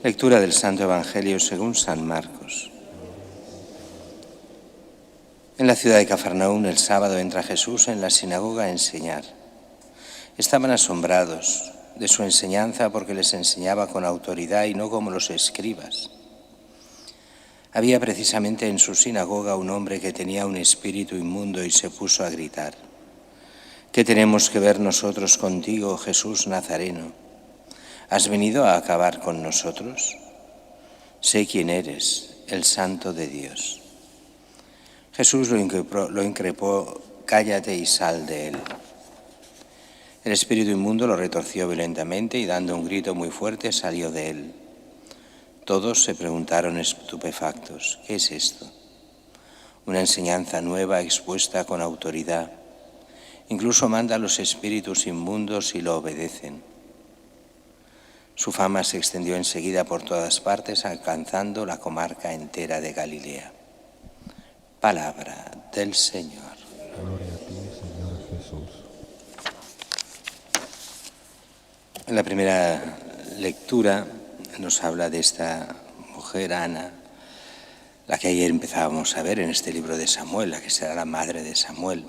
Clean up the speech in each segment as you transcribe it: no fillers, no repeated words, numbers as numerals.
Lectura del Santo Evangelio según San Marcos. En la ciudad de Cafarnaún el sábado entra Jesús en la sinagoga a enseñar. Estaban asombrados de su enseñanza porque les enseñaba con autoridad y no como los escribas. Había precisamente en su sinagoga un hombre que tenía un espíritu inmundo y se puso a gritar: ¿Qué tenemos que ver nosotros contigo, Jesús Nazareno? ¿Has venido a acabar con nosotros? Sé quién eres, el Santo de Dios. Jesús lo increpó: cállate y sal de él. El espíritu inmundo lo retorció violentamente y dando un grito muy fuerte salió de él. Todos se preguntaron estupefactos: ¿qué es esto? Una enseñanza nueva expuesta con autoridad. Incluso manda a los espíritus inmundos y lo obedecen. Su fama se extendió enseguida por todas partes, alcanzando la comarca entera de Galilea. Palabra del Señor. Gloria a ti, Señor Jesús. En la primera lectura nos habla de esta mujer, Ana, la que ayer empezábamos a ver en este libro de Samuel, la que será la madre de Samuel,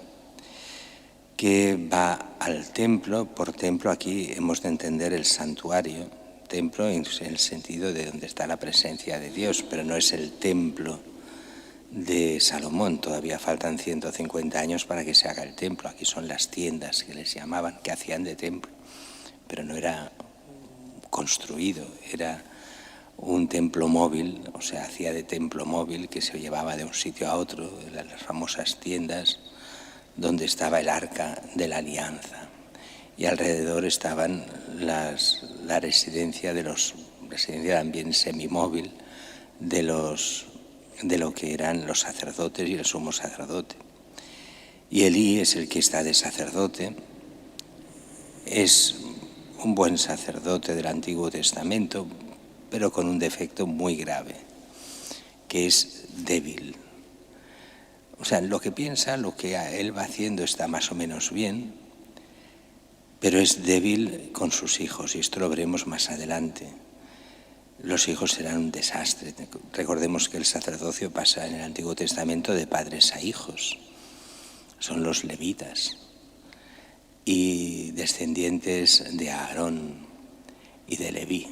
que va al templo. Por templo aquí hemos de entender el santuario, templo en el sentido de donde está la presencia de Dios, pero no es el templo de Salomón. Todavía faltan 150 años para que se haga el templo. Aquí son las tiendas que les llamaban, que hacían de templo, pero no era construido, era un templo móvil, o sea, hacía de templo móvil que se llevaba de un sitio a otro, las famosas tiendas donde estaba el arca de la alianza, y alrededor estaban la residencia también semimóvil de lo que eran los sacerdotes y el sumo sacerdote. Y Elí es el que está de sacerdote, es un buen sacerdote del Antiguo Testamento, pero con un defecto muy grave, que es débil. O sea, lo que piensa, lo que él va haciendo está más o menos bien, pero es débil con sus hijos, y esto lo veremos más adelante. Los hijos serán un desastre. Recordemos que el sacerdocio pasa en el Antiguo Testamento de padres a hijos. Son los levitas y descendientes de Aarón y de Leví.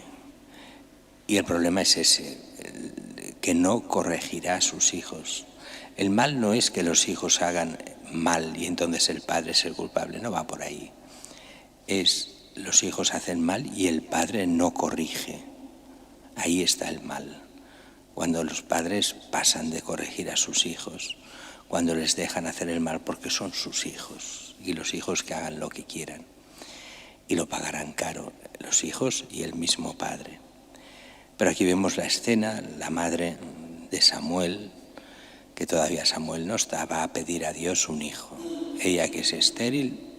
Y el problema es ese, que no corregirá a sus hijos. El mal no es que los hijos hagan mal y entonces el padre es el culpable, no va por ahí. Los hijos hacen mal y el padre no corrige. Ahí está el mal. Cuando los padres pasan de corregir a sus hijos, cuando les dejan hacer el mal porque son sus hijos, y los hijos que hagan lo que quieran, y lo pagarán caro, los hijos y el mismo padre. Pero aquí vemos la escena, la madre de Samuel, que todavía Samuel no está, va a pedir a Dios un hijo. Ella, que es estéril,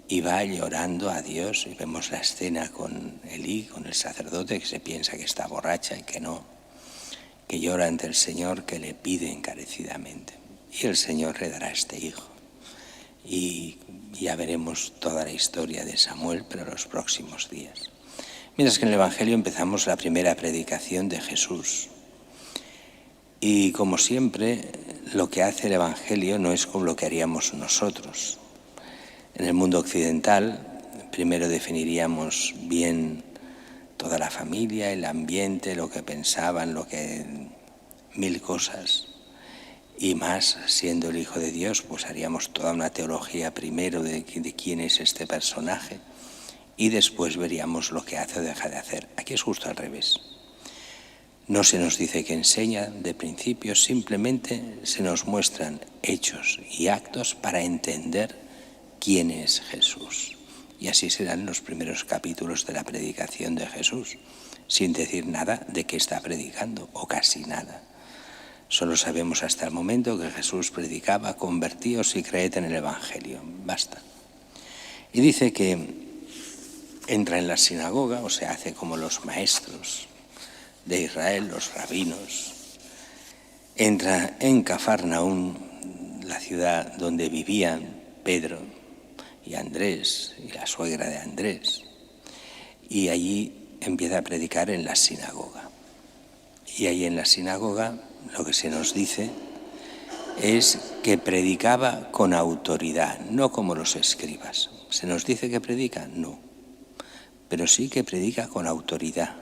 y va llorando a Dios, y vemos la escena con Elí, con el sacerdote, que se piensa que está borracha y que no, que llora ante el Señor, que le pide encarecidamente. Y el Señor le dará este hijo. Y ya veremos toda la historia de Samuel, pero los próximos días. Mientras que en el Evangelio empezamos la primera predicación de Jesús. Y como siempre, lo que hace el Evangelio no es como lo que haríamos nosotros. En el mundo occidental, primero definiríamos bien toda la familia, el ambiente, lo que pensaban, mil cosas. Y más, siendo el Hijo de Dios, pues haríamos toda una teología primero de quién es este personaje, y después veríamos lo que hace o deja de hacer. Aquí es justo al revés. No se nos dice que enseña de principio, simplemente se nos muestran hechos y actos para entender quién es Jesús. Y así serán los primeros capítulos de la predicación de Jesús, sin decir nada de qué está predicando, o casi nada. Solo sabemos hasta el momento que Jesús predicaba: convertíos y creed en el Evangelio. Basta. Y dice que entra en la sinagoga, o sea, hace como los maestros de Israel, los rabinos. Entra en Cafarnaún, la ciudad donde vivían Pedro y Andrés y la suegra de Andrés. Y allí empieza a predicar en la sinagoga. Y ahí en la sinagoga lo que se nos dice es que predicaba con autoridad, no como los escribas. ¿Se nos dice que predica? No, pero sí que predica con autoridad.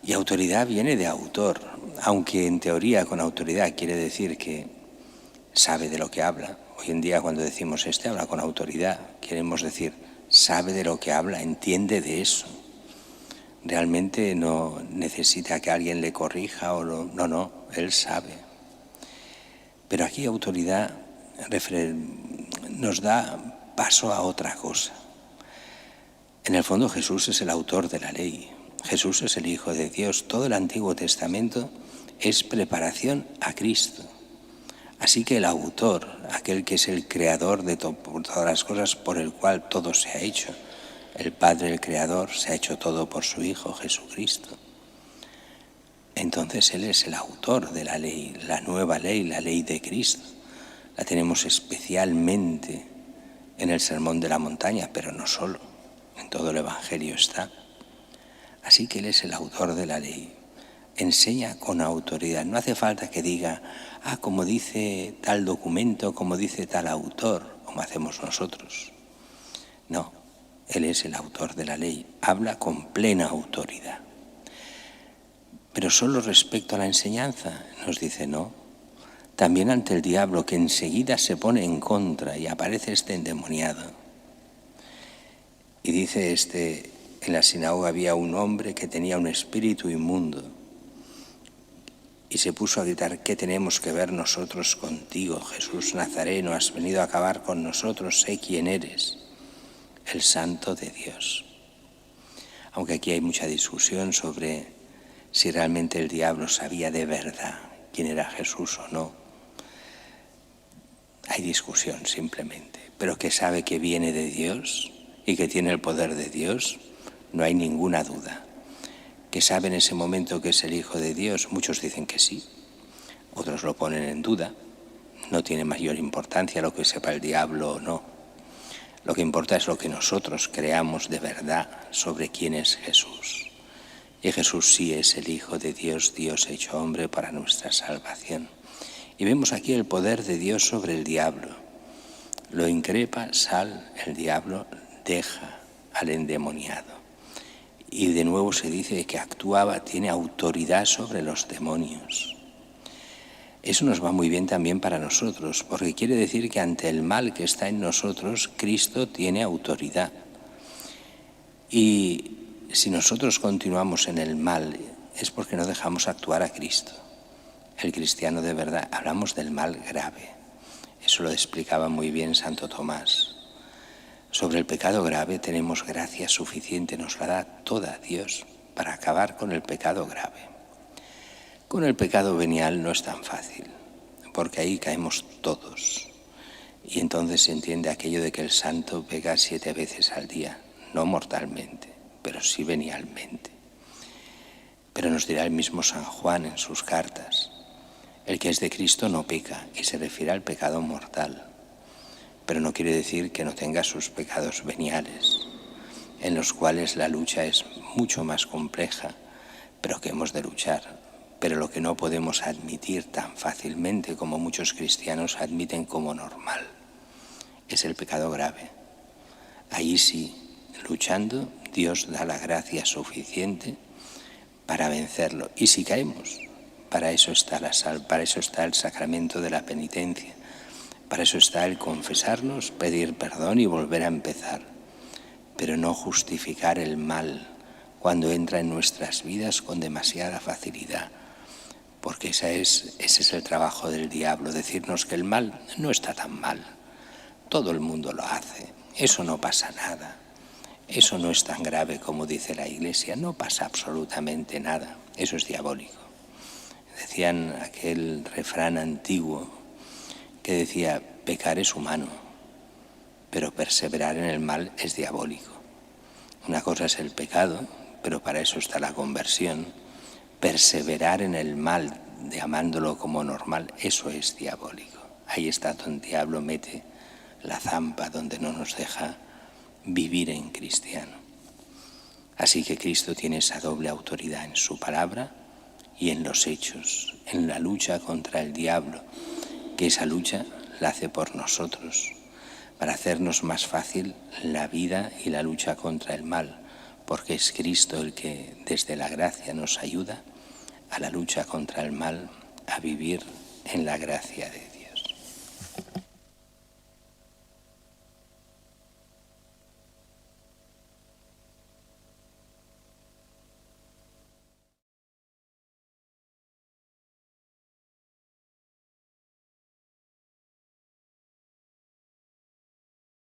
Y autoridad viene de autor, aunque en teoría con autoridad quiere decir que sabe de lo que habla. Hoy en día cuando decimos habla con autoridad, queremos decir sabe de lo que habla, entiende de eso. Realmente no necesita que alguien le corrija o no, él sabe. Pero aquí autoridad nos da paso a otra cosa. En el fondo Jesús es el autor de la ley. Jesús es el Hijo de Dios. Todo el Antiguo Testamento es preparación a Cristo. Así que el autor, aquel que es el creador de todas las cosas por el cual todo se ha hecho, el Padre, el Creador, se ha hecho todo por su Hijo Jesucristo. Entonces Él es el autor de la ley, la nueva ley, la ley de Cristo. La tenemos especialmente en el Sermón de la Montaña, pero no solo, en todo el Evangelio está. Así que Él es el autor de la ley. Enseña con autoridad. No hace falta que diga, como dice tal documento, como dice tal autor, como hacemos nosotros. No, Él es el autor de la ley. Habla con plena autoridad. Pero solo respecto a la enseñanza, nos dice no. También ante el diablo, que enseguida se pone en contra y aparece endemoniado. Y dice en la sinagoga había un hombre que tenía un espíritu inmundo y se puso a gritar, ¿qué tenemos que ver nosotros contigo, Jesús Nazareno? Has venido a acabar con nosotros, sé quién eres, el Santo de Dios. Aunque aquí hay mucha discusión sobre si realmente el diablo sabía de verdad quién era Jesús o no. Hay discusión simplemente, pero que sabe que viene de Dios y que tiene el poder de Dios, no hay ninguna duda. Que sabe en ese momento que es el Hijo de Dios, muchos dicen que sí, otros lo ponen en duda. No tiene mayor importancia lo que sepa el diablo o no. Lo que importa es lo que nosotros creamos de verdad sobre quién es Jesús. Y Jesús sí es el Hijo de Dios, Dios hecho hombre para nuestra salvación. Y vemos aquí el poder de Dios sobre el diablo. Lo increpa, el diablo deja al endemoniado. Y de nuevo se dice que tiene autoridad sobre los demonios. Eso nos va muy bien también para nosotros, porque quiere decir que ante el mal que está en nosotros, Cristo tiene autoridad. Y si nosotros continuamos en el mal, es porque no dejamos actuar a Cristo. El cristiano de verdad, hablamos del mal grave. Eso lo explicaba muy bien Santo Tomás. Sobre el pecado grave tenemos gracia suficiente, nos la da toda Dios para acabar con el pecado grave. Con el pecado venial no es tan fácil, porque ahí caemos todos. Y entonces se entiende aquello de que el santo peca 7 veces al día, no mortalmente, pero sí venialmente. Pero nos dirá el mismo San Juan en sus cartas, el que es de Cristo no peca, y se refiere al pecado mortal. Pero no quiere decir que no tenga sus pecados veniales, en los cuales la lucha es mucho más compleja, pero que hemos de luchar. Pero lo que no podemos admitir tan fácilmente como muchos cristianos admiten como normal es el pecado grave. Ahí sí, luchando, Dios da la gracia suficiente para vencerlo. Y si caemos, para eso está para eso está el sacramento de la penitencia. Para eso está el confesarnos, pedir perdón y volver a empezar, pero no justificar el mal cuando entra en nuestras vidas con demasiada facilidad, porque ese es el trabajo del diablo, decirnos que el mal no está tan mal, todo el mundo lo hace, eso no pasa nada, eso no es tan grave como dice la Iglesia, no pasa absolutamente nada, eso es diabólico. Decían aquel refrán antiguo que decía, pecar es humano, pero perseverar en el mal es diabólico. Una cosa es el pecado, pero para eso está la conversión. Perseverar en el mal, amándolo como normal, eso es diabólico. Ahí está donde el diablo mete la zampa, donde no nos deja vivir en cristiano. Así que Cristo tiene esa doble autoridad en su palabra y en los hechos, en la lucha contra el diablo, que esa lucha la hace por nosotros, para hacernos más fácil la vida y la lucha contra el mal, porque es Cristo el que desde la gracia nos ayuda a la lucha contra el mal, a vivir en la gracia de Dios.